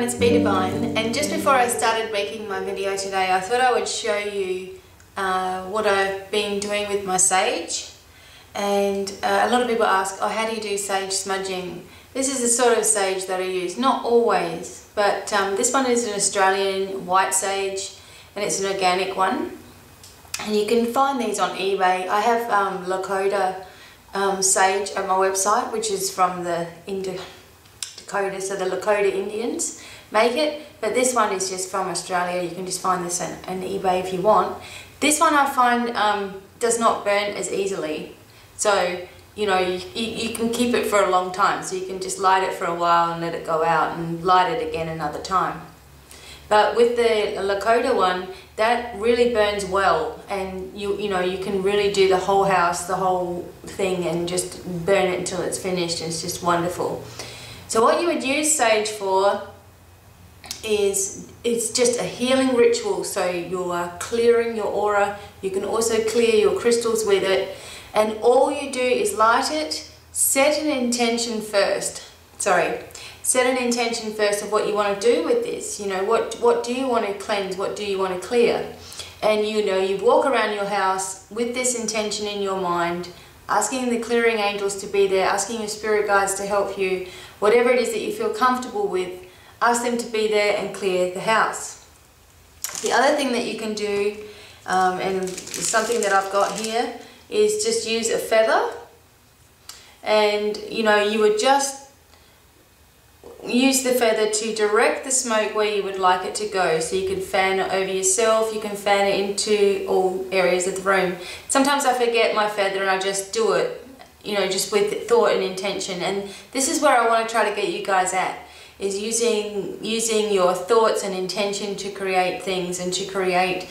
It's BDevine, and just before I started making my video today, I thought I would show you what I've been doing with my sage. And a lot of people ask, oh, how do you do sage smudging? This is the sort of sage that I use, not always, but this one is an Australian white sage, and it's an organic one, and you can find these on eBay. I have Lakota sage on my website, which is from the Dakota, so the Lakota Indians make it, but this one is just from Australia. You can just find this on eBay if you want. This one I find does not burn as easily, so you know you can keep it for a long time, so you can just light it for a while and let it go out and light it again another time. But with the Lakota one, that really burns well, and you know you can really do the whole house, the whole thing, and just burn it until it's finished. It's just wonderful. So what you would use sage for is it's just a healing ritual. So you're clearing your aura. You can also clear your crystals with it, and all you do is light it, set an intention first. Set an intention first of what you want to do with this. You know, what do you want to cleanse? What do you want to clear? And you know, you walk around your house with this intention in your mind, asking the clearing angels to be there, asking your spirit guides to help you, whatever it is that you feel comfortable with, ask them to be there and clear the house. The other thing that you can do, and something that I've got here, is just use a feather, and you know, you would just use the feather to direct the smoke where you would like it to go. So you can fan it over yourself, you can fan it into all areas of the room. Sometimes I forget my feather and I just do it, you know, just with thought and intention. And this is where I want to try to get you guys at, is using your thoughts and intention to create things and to create,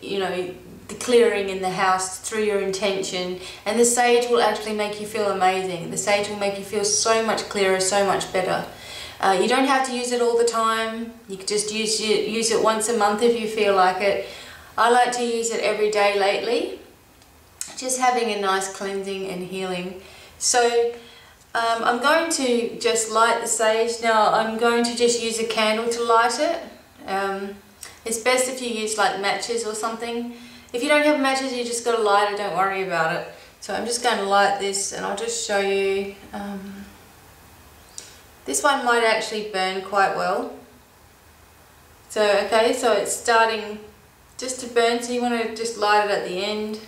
you know, the clearing in the house through your intention. And the sage will actually make you feel amazing. The sage will make you feel so much clearer, so much better. You don't have to use it all the time. You can just use it once a month if you feel like it. I like to use it every day lately, just having a nice cleansing and healing. So I'm going to just light the sage. Now I'm going to just use a candle to light it. It's best if you use like matches or something. If you don't have matches, you just got to light it, don't worry about it. So I'm just going to light this, and I'll just show you. This one might actually burn quite well. So okay, so it's starting just to burn, so you want to just light it at the end.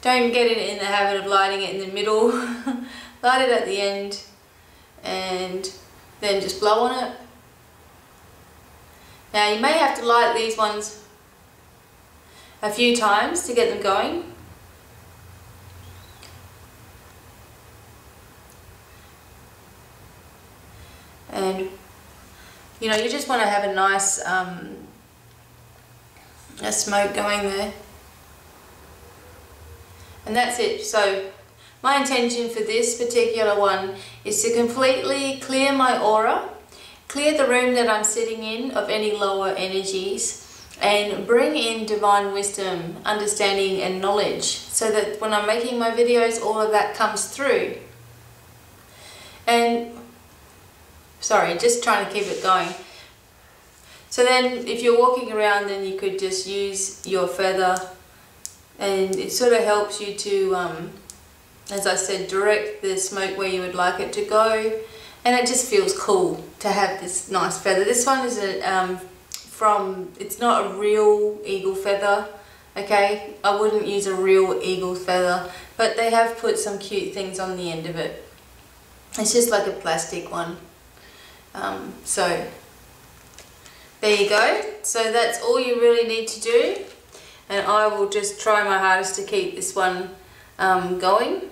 Don't get it in the habit of lighting it in the middle. Light it at the end, and then just blow on it. Now you may have to light these ones a few times to get them going. And you know, you just want to have a nice smoke going there. And that's it. So my intention for this particular one is to completely clear my aura, clear the room that I'm sitting in of any lower energies, and bring in divine wisdom, understanding and knowledge, so that when I'm making my videos, all of that comes through. And sorry, just trying to keep it going. So then if you're walking around, then you could just use your feather, and it sort of helps you to as I said, direct the smoke where you would like it to go. And it just feels cool to have this nice feather. This one is a it's not a real eagle feather, okay? I wouldn't use a real eagle feather, but they have put some cute things on the end of it. It's just like a plastic one. So there you go. So that's all you really need to do, and I will just try my hardest to keep this one going.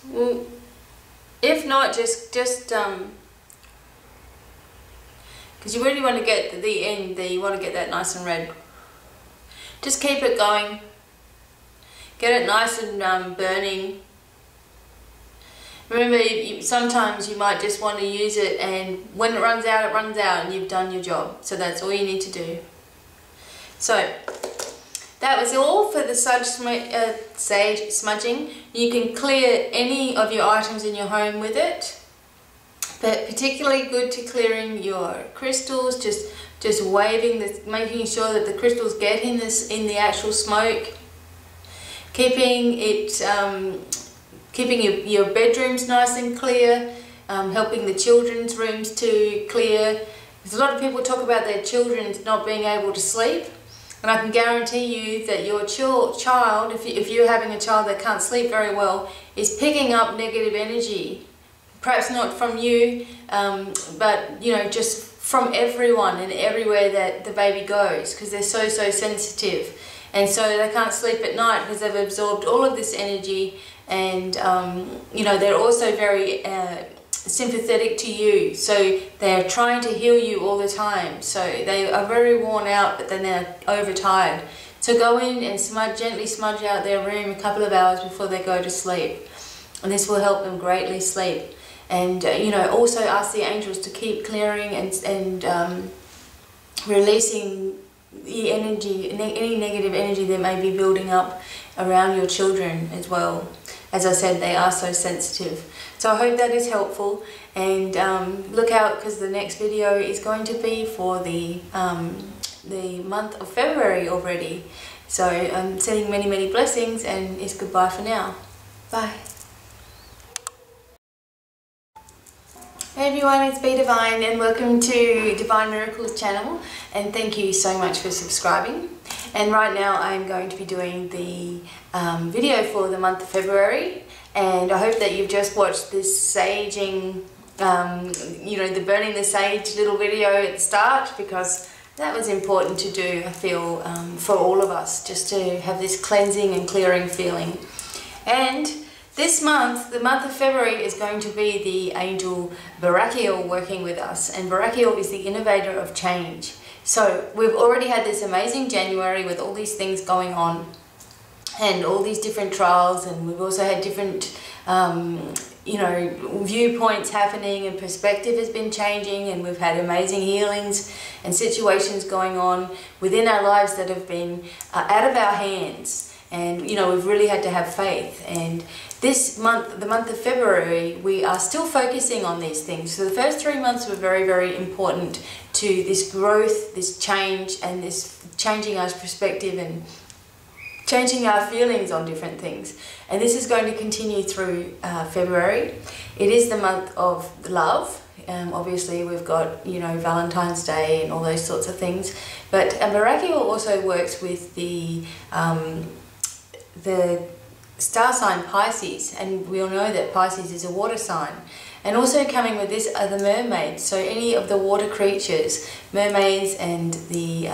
Well, if not, just because you really want to get the end there, you want to get that nice and red. Just keep it going. Get it nice and burning. Remember, sometimes you might just want to use it, and when it runs out and you've done your job. So that's all you need to do. So that was all for the sage smudging. You can clear any of your items in your home with it, but particularly good to clearing your crystals, just waving this, making sure that the crystals get in the actual smoke. Keeping it, keeping your bedrooms nice and clear, helping the children's rooms to clear. There's a lot of people talk about their children not being able to sleep, and I can guarantee you that your child, if you're having a child that can't sleep very well, is picking up negative energy. Perhaps not from you, but you know, just from everyone and everywhere that the baby goes, because they're so sensitive. And so they can't sleep at night because they've absorbed all of this energy, and you know, they're also very sympathetic to you, so they're trying to heal you all the time. So they are very worn out, but then they're overtired. So go in and gently smudge out their room a couple of hours before they go to sleep, and this will help them greatly sleep. And you know, also ask the angels to keep clearing and releasing the energy, any negative energy that may be building up around your children as well. As I said, they are so sensitive. So I hope that is helpful, and look out, because the next video is going to be for the month of February already. So I'm sending many blessings, and it's goodbye for now. Bye. Hey everyone, it's BDevine, and welcome to Divine Miracles channel, and thank you so much for subscribing. And right now I'm going to be doing the video for the month of February, and I hope that you've just watched this saging, you know, the burning the sage little video at the start, because that was important to do, I feel, for all of us, just to have this cleansing and clearing feeling. And this month, the month of February, is going to be the angel Barakiel working with us, and Barakiel is the innovator of change. So we've already had this amazing January with all these things going on and all these different trials, and we've also had different you know, viewpoints happening, and perspective has been changing, and we've had amazing healings and situations going on within our lives that have been out of our hands. And you know, we've really had to have faith. And this month, the month of February, we are still focusing on these things. So the first 3 months were very important to this growth, this change, and this changing our perspective and changing our feelings on different things. And this is going to continue through February. It is the month of love. Obviously we've got, you know, Valentine's Day and all those sorts of things. But Barakiel also works with the star sign Pisces, and we all know that Pisces is a water sign. And also coming with this are the mermaids, so any of the water creatures, mermaids and the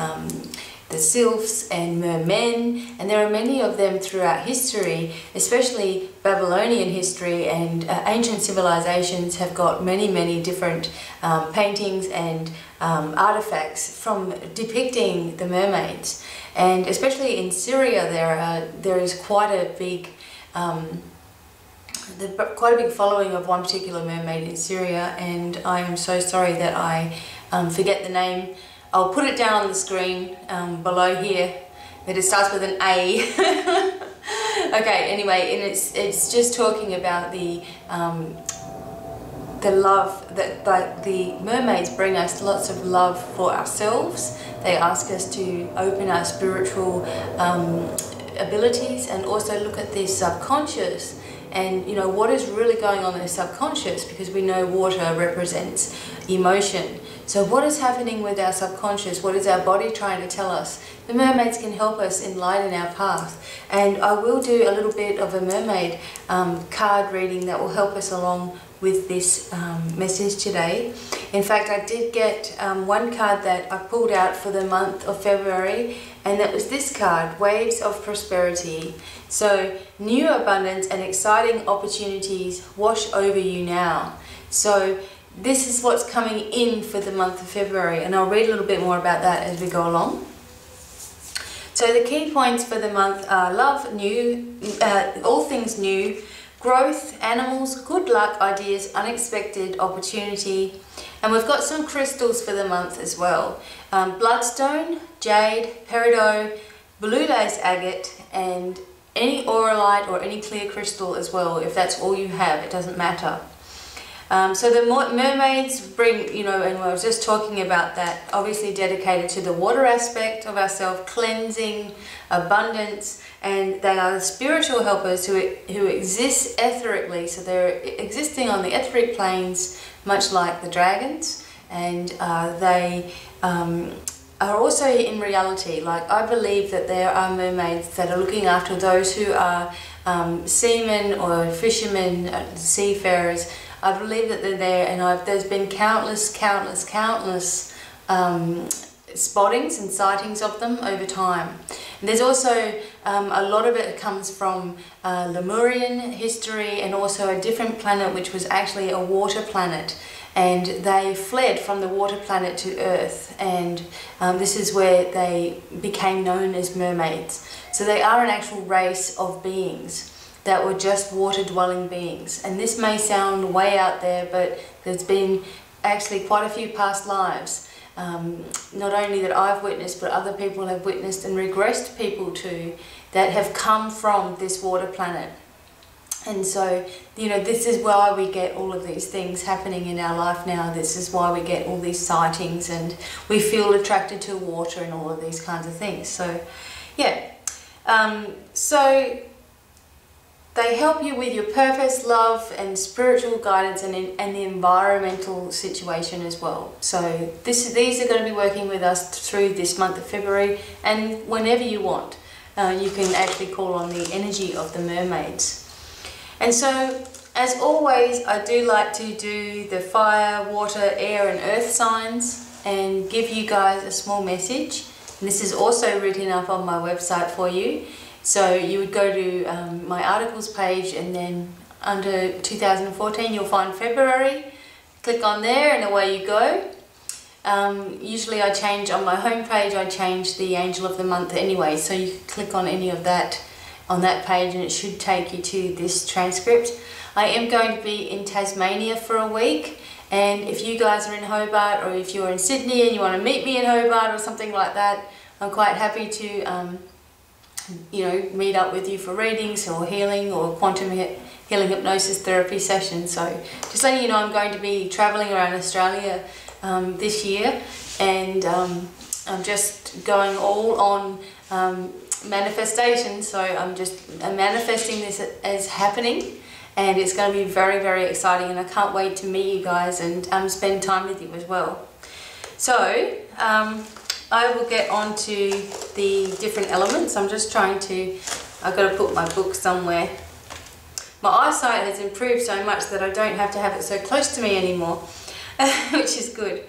sylphs and mermen, and there are many of them throughout history, especially Babylonian history, and ancient civilizations have got many different paintings and artifacts from depicting the mermaids. And especially in Syria, there is quite a big following of one particular mermaid in Syria, and I am so sorry that I forget the name. I'll put it down on the screen below here, but it starts with an A. Okay, anyway, and it's just talking about the love that the mermaids bring us, lots of love for ourselves. They ask us to open our spiritual abilities, and also look at the subconscious, and you know, what is really going on in the subconscious, because we know water represents emotion. So what is happening with our subconscious? What is our body trying to tell us? The mermaids can help us enlighten our path. And I will do a little bit of a mermaid card reading that will help us along with this message today. In fact, I did get one card that I pulled out for the month of February, and that was this card, Waves of Prosperity. So new abundance and exciting opportunities wash over you now. So this is what's coming in for the month of February, and I'll read a little bit more about that as we go along. So the key points for the month are love, new, all things new, growth, animals, good luck, ideas, unexpected opportunity. And we've got some crystals for the month as well. Bloodstone, jade, peridot, blue lace agate, and any auralite or any clear crystal as well. If that's all you have, it doesn't matter. So the mermaids bring, you know, and I was just talking about that, obviously dedicated to the water aspect of ourselves, cleansing, abundance, and they are the spiritual helpers who exist etherically. So they're existing on the etheric planes, much like the dragons, and they are also in reality. Like, I believe that there are mermaids that are looking after those who are seamen or fishermen, seafarers. I believe that they're there, and there's been countless spottings and sightings of them over time. And there's also a lot of it comes from Lemurian history, and also a different planet which was actually a water planet, and they fled from the water planet to Earth, and this is where they became known as mermaids. So they are an actual race of beings that were just water-dwelling beings. And this may sound way out there, but there's been actually quite a few past lives, not only that I've witnessed, but other people have witnessed, and regressed people too, that have come from this water planet. And so, you know, this is why we get all of these things happening in our life now. This is why we get all these sightings, and we feel attracted to water and all of these kinds of things. So, yeah. So they help you with your purpose, love, and spiritual guidance, and the environmental situation as well. So these are going to be working with us through this month of February, and whenever you want, you can actually call on the energy of the mermaids. And so, as always, I do like to do the fire, water, air, and earth signs, and give you guys a small message. And this is also written up on my website for you. So you would go to my articles page, and then under 2014 you'll find February. Click on there and away you go. Usually I change on my home page, I change the angel of the month anyway, so you can click on any of that on that page and it should take you to this transcript. I am going to be in Tasmania for a week, and if you guys are in Hobart, or if you're in Sydney and you want to meet me in Hobart or something like that, I'm quite happy to you know, meet up with you for readings or healing or quantum healing hypnosis therapy sessions. So just letting you know, I'm going to be traveling around Australia this year, and I'm just going all on manifestation. So I'm manifesting this as happening, and it's going to be very, very exciting, and I can't wait to meet you guys and spend time with you as well. So I will get on to the different elements. I'm just trying to, I've got to put my book somewhere. My eyesight has improved so much that I don't have to have it so close to me anymore, which is good.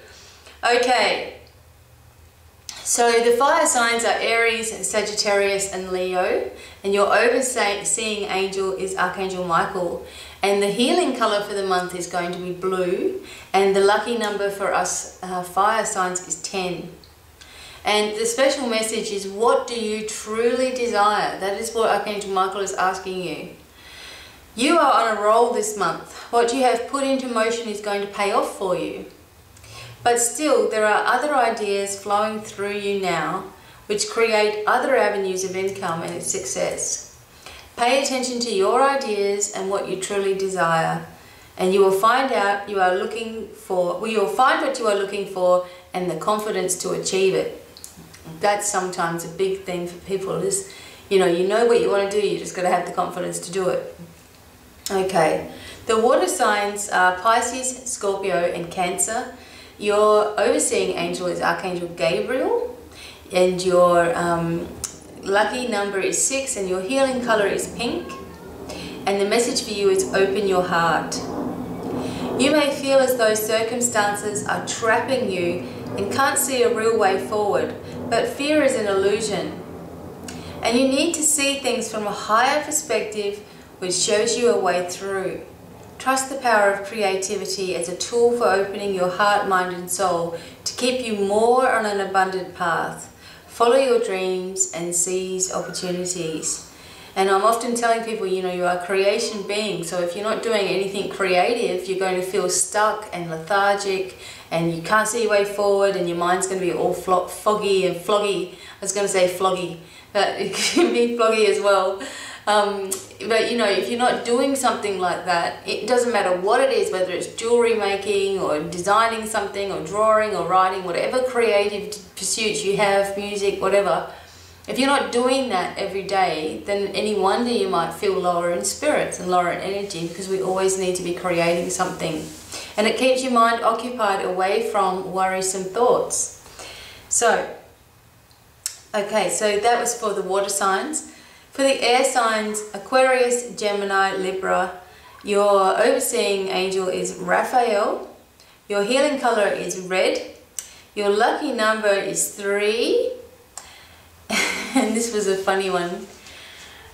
Okay, so the fire signs are Aries, Sagittarius, and Leo, and your overseeing angel is Archangel Michael, and the healing color for the month is going to be blue, and the lucky number for us fire signs is 10. And the special message is, what do you truly desire? That is what Archangel Michael is asking you. You are on a roll this month. What you have put into motion is going to pay off for you. But still, there are other ideas flowing through you now which create other avenues of income and success. Pay attention to your ideas and what you truly desire, and you will find out you are looking for, well, you'll find what you are looking for and the confidence to achieve it. That's sometimes a big thing for people, is, you know what you want to do, you just got to have the confidence to do it. Okay, the water signs are Pisces, Scorpio, and Cancer. Your overseeing angel is Archangel Gabriel, and your lucky number is 6, and your healing color is pink. And the message for you is, open your heart. You may feel as though circumstances are trapping you and can't see a real way forward, but fear is an illusion. And you need to see things from a higher perspective which shows you a way through. Trust the power of creativity as a tool for opening your heart, mind, and soul to keep you more on an abundant path. follow your dreams and seize opportunities. And I'm often telling people, you know, you are a creation being, so if you're not doing anything creative, you're going to feel stuck and lethargic, and you can't see your way forward, and your mind's going to be all foggy and floggy. I was going to say floggy, but it can be floggy as well. But you know, if you're not doing something like that, it doesn't matter what it is, whether it's jewelry making or designing something or drawing or writing, whatever creative pursuits you have, music, whatever. If you're not doing that every day, then any wonder you might feel lower in spirits and lower in energy, because we always need to be creating something. And it keeps your mind occupied away from worrisome thoughts. So, okay, so that was for the water signs. For the air signs, Aquarius, Gemini, Libra, your overseeing angel is Raphael. Your healing color is red. Your lucky number is 3. And this was a funny one,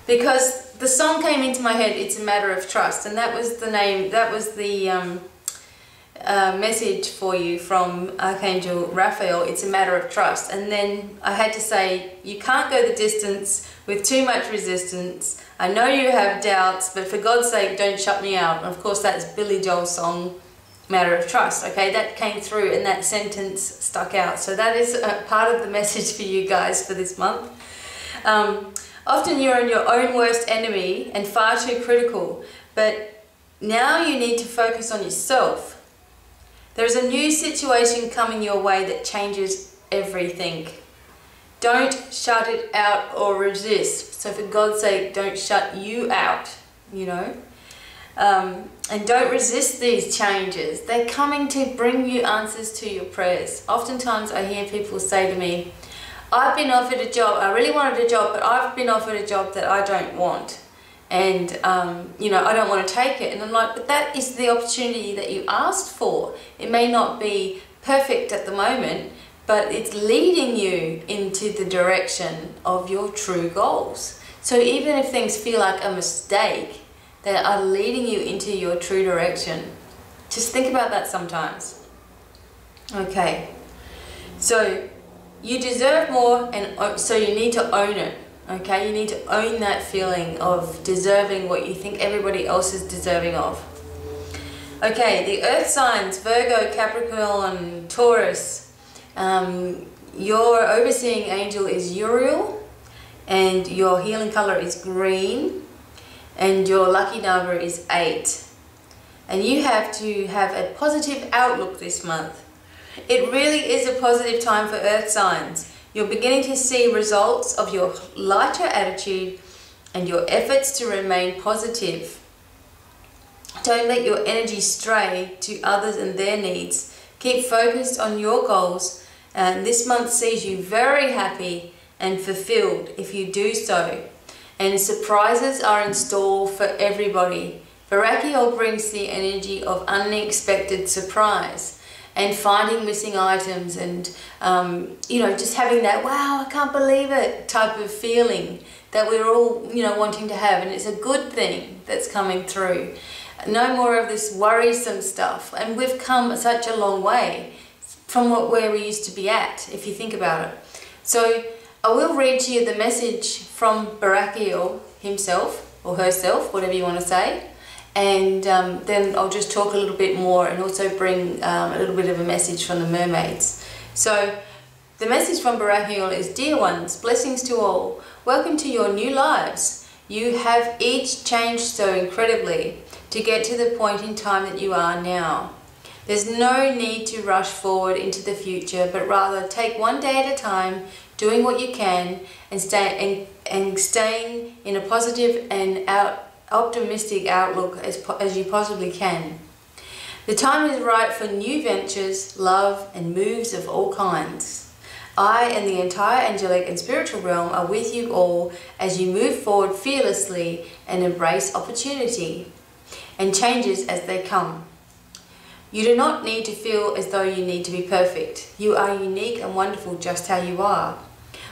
because the song came into my head, It's a Matter of Trust, and that was the name, that was the message for you from Archangel Raphael, It's a Matter of Trust. And then I had to say, you can't go the distance with too much resistance. I know you have doubts, but for God's sake, don't shut me out. And of course, that's Billy Joel's song, Matter of Trust. Okay, that came through and that sentence stuck out. So that is a part of the message for you guys for this month. Often you're your own worst enemy and far too critical, but now you need to focus on yourself. There's a new situation coming your way that changes everything. Don't shut it out or resist. So for God's sake, don't shut you out, you know. And don't resist these changes. They're coming to bring you answers to your prayers. Oftentimes I hear people say to me, I've been offered a job, I really wanted a job, but I've been offered a job that I don't want. And, you know, I don't want to take it. And I'm like, but that is the opportunity that you asked for. It may not be perfect at the moment, but it's leading you into the direction of your true goals. So even if things feel like a mistake, they are leading you into your true direction. Just think about that sometimes. Okay, so you deserve more, and so you need to own it. Okay, you need to own that feeling of deserving what you think everybody else is deserving of. Okay, the earth signs, Virgo, Capricorn, Taurus. Your overseeing angel is Uriel, and your healing color is green, and your lucky number is 8. And you have to have a positive outlook this month. It really is a positive time for earth signs. You're beginning to see results of your lighter attitude and your efforts to remain positive. Don't let your energy stray to others and their needs. Keep focused on your goals, and this month sees you very happy and fulfilled if you do so. And surprises are in store for everybody. Barakiel brings the energy of unexpected surprise and finding missing items, and you know, just having that wow, I can't believe it type of feeling that we're all, you know, wanting to have. And it's a good thing that's coming through. No more of this worrisome stuff. And we've come such a long way from where we used to be at, if you think about it. So I will read to you the message from Barakiel himself or herself, whatever you want to say. And then I'll just talk a little bit more and also bring a little bit of a message from the mermaids. So the message from Barakiel is, Dear ones, blessings to all. Welcome to your new lives. You have each changed so incredibly to get to the point in time that you are now. There's no need to rush forward into the future, but rather take one day at a time, doing what you can, and staying in a positive and optimistic outlook as you possibly can. The time is right for new ventures, love, and moves of all kinds. I and the entire angelic and spiritual realm are with you all as you move forward fearlessly and embrace opportunity and changes as they come. You do not need to feel as though you need to be perfect. You are unique and wonderful just how you are.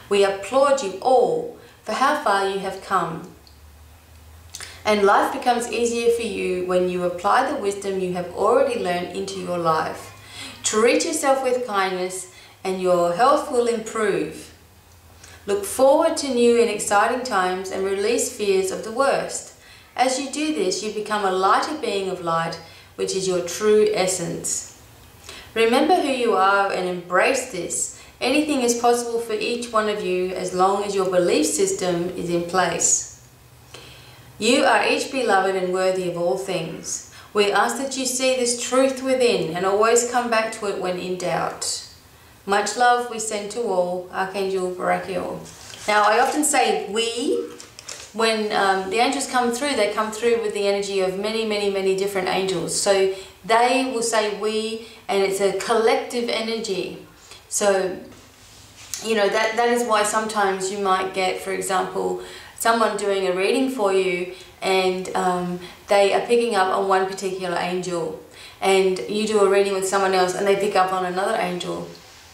We applaud you all for how far you have come. And life becomes easier for you when you apply the wisdom you have already learned into your life. Treat yourself with kindness and your health will improve. Look forward to new and exciting times and release fears of the worst. As you do this, you become a lighter being of light, which is your true essence. Remember who you are and embrace this. Anything is possible for each one of you as long as your belief system is in place. You are each beloved and worthy of all things. We ask that you see this truth within and always come back to it when in doubt. Much love we send to all, Archangel Barakiel. Now I often say we. When the angels come through, they come through with the energy of many different angels. So they will say we, and it's a collective energy. So, you know, that is why sometimes you might get, for example, someone doing a reading for you, and they are picking up on one particular angel, and you do a reading with someone else and they pick up on another angel.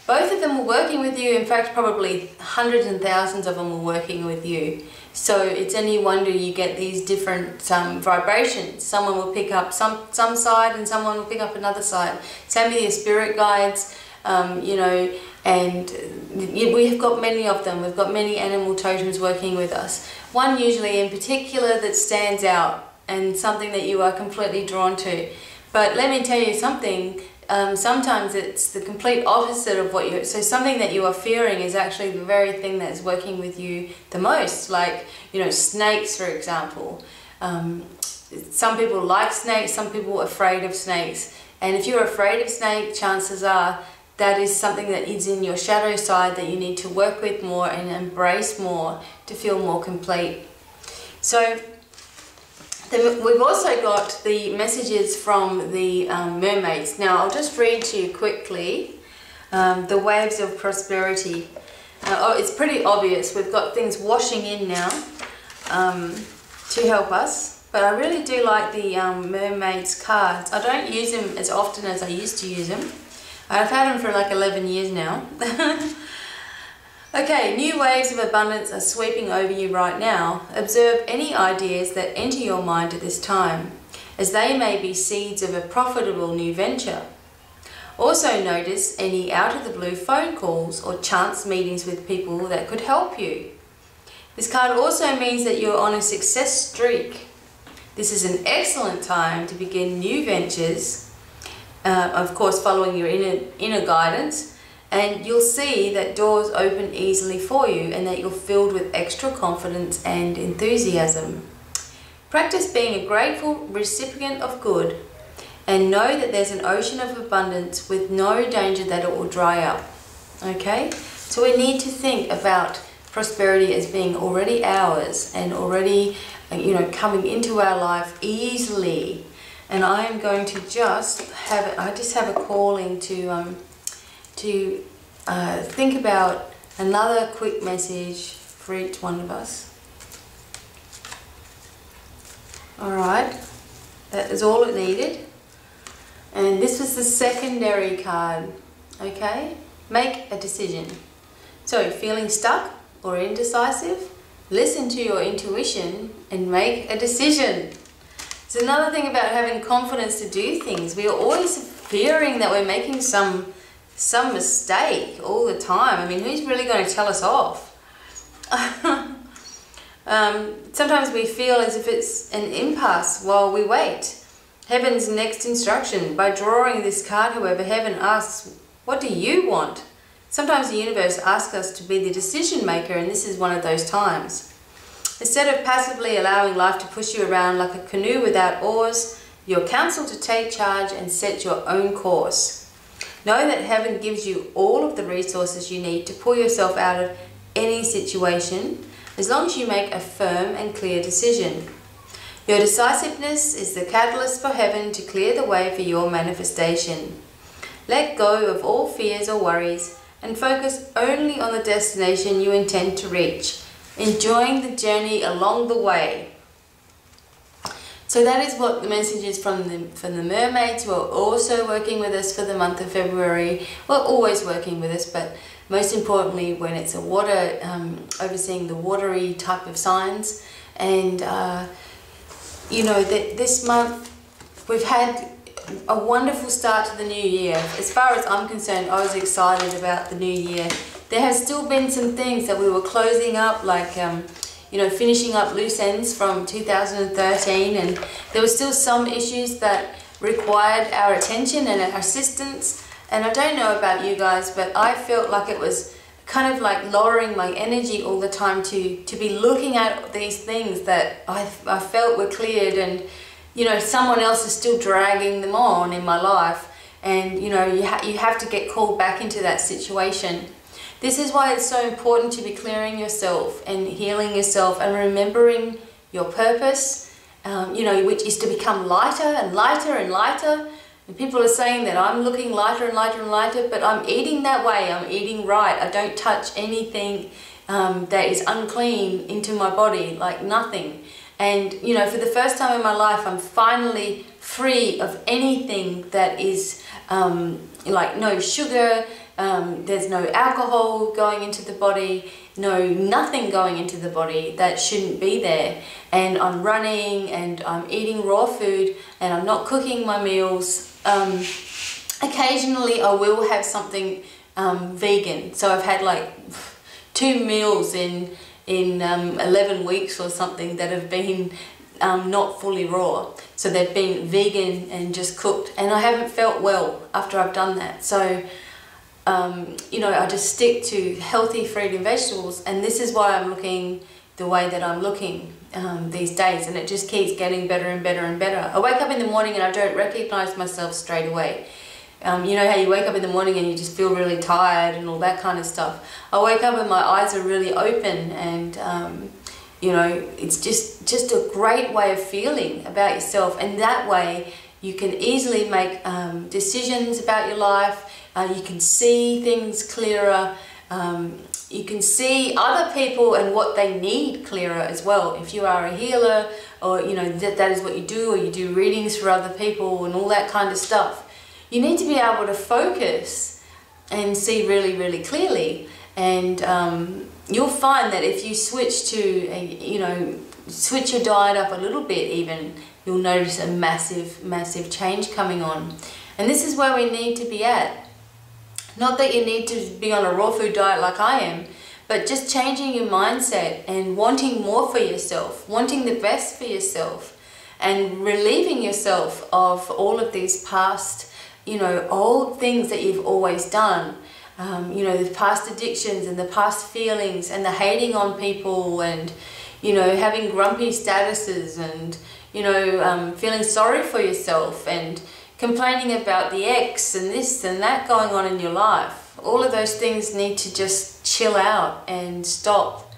Both of them are working with you. In fact, probably hundreds and thousands of them are working with you. So it's any wonder you get these different vibrations. Someone will pick up some side and someone will pick up another side. Same with your spirit guides, you know, and we have got many of them. We've got many animal totems working with us. One usually in particular that stands out and something that you are completely drawn to. But let me tell you something. Sometimes it's the complete opposite of what you... So something that you are fearing is actually the very thing that's working with you the most. Like, you know, snakes, for example. Some people like snakes, some people are afraid of snakes. And if you're afraid of snakes, chances are that is something that is in your shadow side that you need to work with more and embrace more to feel more complete. So... we've also got the messages from the mermaids. Now I'll just read to you quickly the waves of prosperity. Oh, it's pretty obvious. We've got things washing in now to help us. But I really do like the mermaids cards. I don't use them as often as I used to use them. I've had them for like 11 years now. Okay, new waves of abundance are sweeping over you right now. Observe any ideas that enter your mind at this time, as they may be seeds of a profitable new venture. Also notice any out-of-the-blue phone calls or chance meetings with people that could help you. This card also means that you're on a success streak. This is an excellent time to begin new ventures, of course following your inner guidance. And you'll see that doors open easily for you and that you're filled with extra confidence and enthusiasm. Practice being a grateful recipient of good and know that there's an ocean of abundance with no danger that it will dry up. Okay? So we need to think about prosperity as being already ours and already, you know, coming into our life easily. And I am going to just have, I just have a calling to think about another quick message for each one of us. Alright, that is all it needed. And this was the secondary card, okay? Make a decision. So, feeling stuck or indecisive? Listen to your intuition and make a decision. It's another thing about having confidence to do things. We are always fearing that we're making some mistake all the time. I mean, who's really going to tell us off? Sometimes we feel as if it's an impasse while we wait. Heaven's next instruction. By drawing this card, however, Heaven asks, what do you want? Sometimes the universe asks us to be the decision maker, and this is one of those times. Instead of passively allowing life to push you around like a canoe without oars, you're counseled to take charge and set your own course. Know that Heaven gives you all of the resources you need to pull yourself out of any situation, as long as you make a firm and clear decision. Your decisiveness is the catalyst for Heaven to clear the way for your manifestation. Let go of all fears or worries and focus only on the destination you intend to reach, enjoying the journey along the way. So that is what the message is from the mermaids, who are also working with us for the month of February. Well, always working with us, but most importantly when it's a water, overseeing the watery type of signs. And you know, that this month we've had a wonderful start to the new year. As far as I'm concerned, I was excited about the new year there has still been some things that we were closing up, like you know, finishing up loose ends from 2013, and there were still some issues that required our attention and our assistance. And I don't know about you guys, but I felt like it was kind of like lowering my energy all the time to be looking at these things that I felt were cleared, and you know, someone else is still dragging them on in my life, and you know, you have to get called back into that situation. This is why it's so important to be clearing yourself and healing yourself and remembering your purpose, you know, which is to become lighter and lighter and lighter. And people are saying that I'm looking lighter and lighter and lighter, but I'm eating that way. I'm eating right. I don't touch anything that is unclean into my body, like nothing. And you know, for the first time in my life, I'm finally free of anything that is like no sugar, there's no alcohol going into the body, nothing going into the body that shouldn't be there. And I'm running and I'm eating raw food and I'm not cooking my meals. Occasionally I will have something vegan. So I've had like 2 meals in 11 weeks or something that have been not fully raw. So they've been vegan and just cooked, and I haven't felt well after I've done that. So you know, I just stick to healthy fruit and vegetables, and this is why I'm looking the way that I'm looking these days, and it just keeps getting better and better and better. I wake up in the morning and I don't recognize myself straight away. You know how you wake up in the morning and you just feel really tired and all that kind of stuff. I wake up and my eyes are really open, and you know, it's just a great way of feeling about yourself, and that way you can easily make decisions about your life. You can see things clearer. You can see other people and what they need clearer as well. If you are a healer, or you know that is what you do, or you do readings for other people and all that kind of stuff, you need to be able to focus and see really, really clearly. And you'll find that if you switch to, you know, switch your diet up a little bit even, you'll notice a massive, massive change coming on. And this is where we need to be at. Not that you need to be on a raw food diet like I am, but just changing your mindset and wanting more for yourself, wanting the best for yourself, and relieving yourself of all of these past, you know, old things that you've always done. You know, the past addictions and the past feelings and the hating on people, and, you know, having grumpy statuses, and, you know, feeling sorry for yourself and complaining about the ex and this and that going on in your life. All of those things need to just chill out and stop.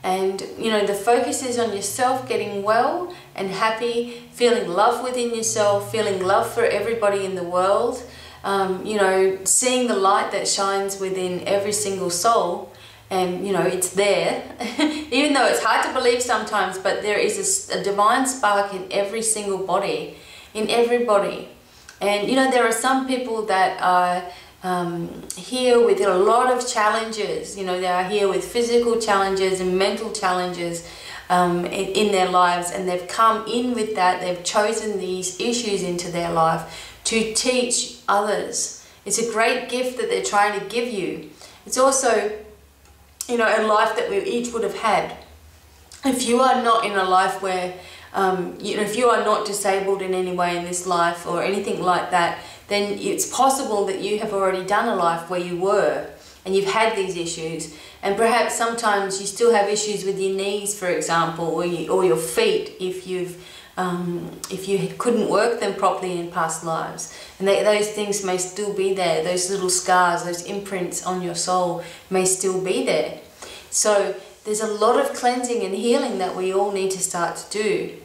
And, you know, the focus is on yourself getting well and happy, feeling love within yourself, feeling love for everybody in the world. You know, seeing the light that shines within every single soul, and you know, it's there. Even though it's hard to believe sometimes, but there is a divine spark in every single body, in everybody. And you know, there are some people that are here with a lot of challenges. You know, they are here with physical challenges and mental challenges in their lives, and they've come in with that. They've chosen these issues into their life to teach others. It's a great gift that they're trying to give you. It's also, you know, a life that we each would have had. If you are not in a life where, you know, if you are not disabled in any way in this life or anything like that, then it's possible that you have already done a life where you were and you've had these issues. And perhaps sometimes you still have issues with your knees, for example, or your feet, if you couldn't work them properly in past lives. And those things may still be there. Those little scars, those imprints on your soul may still be there. So there's a lot of cleansing and healing that we all need to start to do.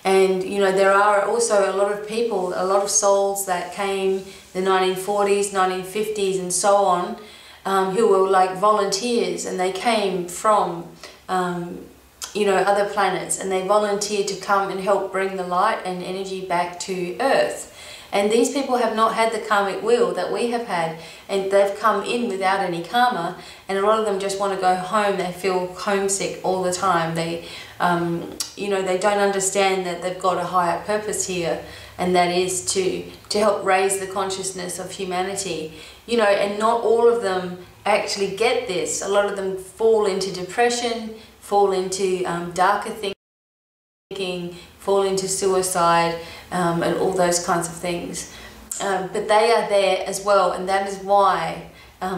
And you know, there are also a lot of people, a lot of souls that came the 1940s, 1950s and so on, who were like volunteers, and they came from you know, other planets, and they volunteered to come and help bring the light and energy back to Earth. And these people have not had the karmic wheel that we have had, and they've come in without any karma, and a lot of them just want to go home. They feel homesick all the time. They you know, they don't understand that they've got a higher purpose here, and that is to help raise the consciousness of humanity. You know, and not all of them actually get this. A lot of them fall into depression, fall into darker thinking, fall into suicide, and all those kinds of things. But they are there as well, and that is why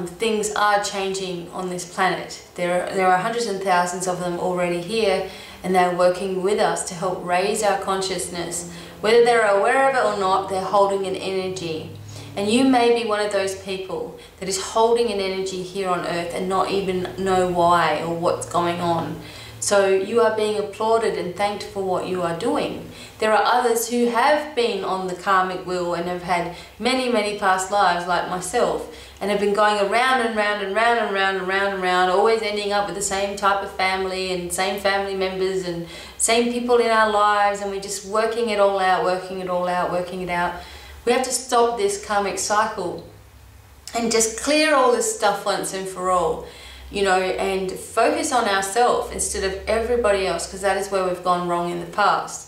things are changing on this planet. There are hundreds and thousands of them already here, and they're working with us to help raise our consciousness. Whether they're aware of it or not, they're holding an energy. And you may be one of those people that is holding an energy here on earth and not even know why or what's going on. So you are being applauded and thanked for what you are doing. There are others who have been on the karmic wheel and have had many, many past lives like myself, and have been going around and round and round and round and round and round, always ending up with the same type of family and same family members and same people in our lives, and we're just working it all out, working it all out, working it out. We have to stop this karmic cycle and just clear all this stuff once and for all, you know, and focus on ourselves instead of everybody else, because that is where we've gone wrong in the past.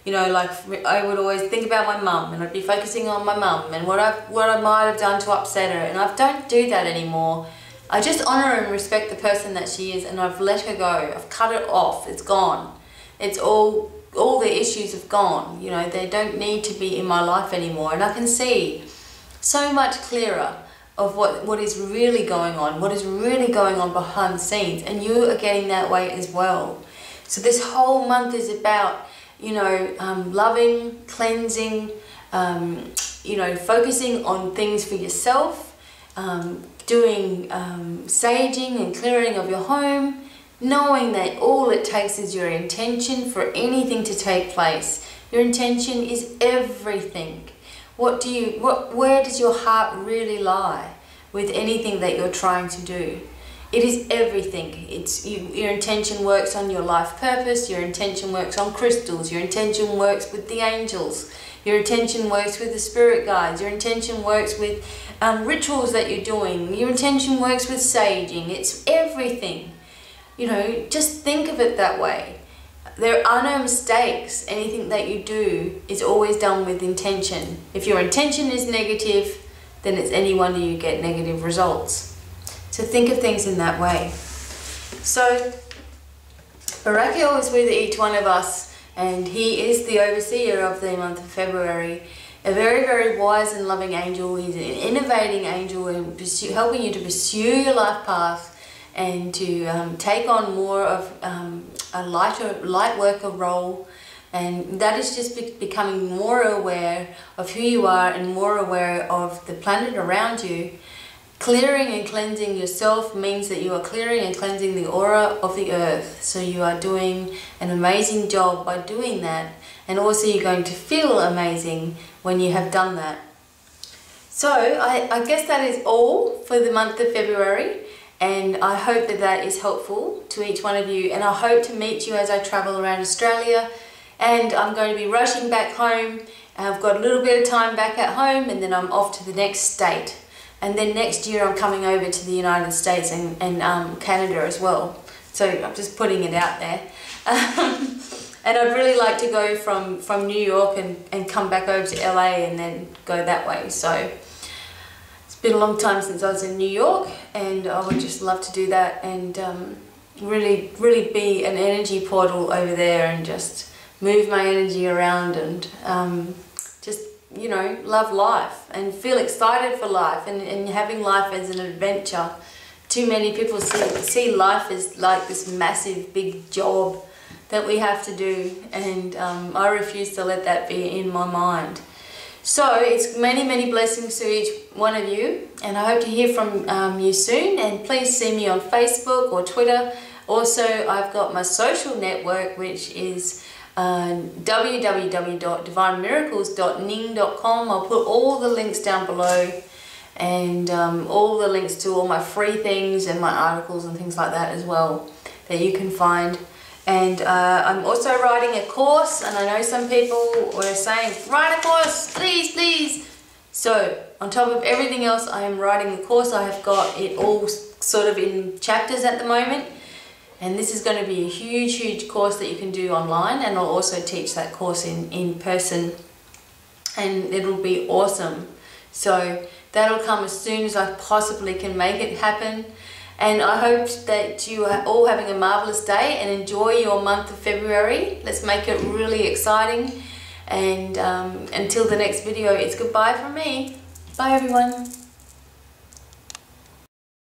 You know, like I would always think about my mum, and I'd be focusing on my mum and what I might have done to upset her, and I don't do that anymore. I just honour and respect the person that she is, and I've let her go. I've cut it off. It's gone. It's all the issues have gone. You know, they don't need to be in my life anymore, and I can see so much clearer of what is really going on, what is really going on behind the scenes, and you are getting that way as well. So this whole month is about, you know, loving, cleansing, you know, focusing on things for yourself, doing saging and clearing of your home, knowing that all it takes is your intention for anything to take place. Your intention is everything. Where does your heart really lie with anything that you're trying to do? It is everything. Your intention works on your life purpose, your intention works on crystals, your intention works with the angels, your intention works with the spirit guides, your intention works with rituals that you're doing, your intention works with saging. It's everything. You know, just think of it that way. There are no mistakes. Anything that you do is always done with intention. If your intention is negative, then it's any wonder you get negative results. So think of things in that way. So Barakiel is with each one of us, and he is the overseer of the month of February. A very, very wise and loving angel. He's an innovating angel and helping you to pursue your life path and to take on more of a light worker role. And that is just becoming more aware of who you are and more aware of the planet around you. Clearing and cleansing yourself means that you are clearing and cleansing the aura of the earth. So you are doing an amazing job by doing that. And also you're going to feel amazing when you have done that. So I guess that is all for the month of February. And I hope that that is helpful to each one of you. And I hope to meet you as I travel around Australia. And I'm going to be rushing back home. I've got a little bit of time back at home, and then I'm off to the next state. And then next year I'm coming over to the United States and Canada as well. So I'm just putting it out there. And I'd really like to go from New York and come back over to LA and then go that way. So it's been a long time since I was in New York, and I would just love to do that and really be an energy portal over there and just move my energy around and just, you know, love life and feel excited for life and having life as an adventure. Too many people see life as like this massive big job that we have to do, and I refuse to let that be in my mind. So it's many, many blessings to each one of you, and I hope to hear from you soon. And please see me on Facebook or Twitter. Also, I've got my social network, which is www.divinemiracles.ning.com. I'll put all the links down below, and all the links to all my free things and my articles and things like that as well that you can find. And I'm also writing a course, and I know some people were saying, write a course, please, please. So on top of everything else, I am writing a course. I have got it all sort of in chapters at the moment. And this is going to be a huge, huge course that you can do online, and I'll also teach that course in person, and it'll be awesome. So that'll come as soon as I possibly can make it happen. And I hope that you are all having a marvellous day and enjoy your month of February. Let's make it really exciting. And until the next video, it's goodbye from me. Bye everyone.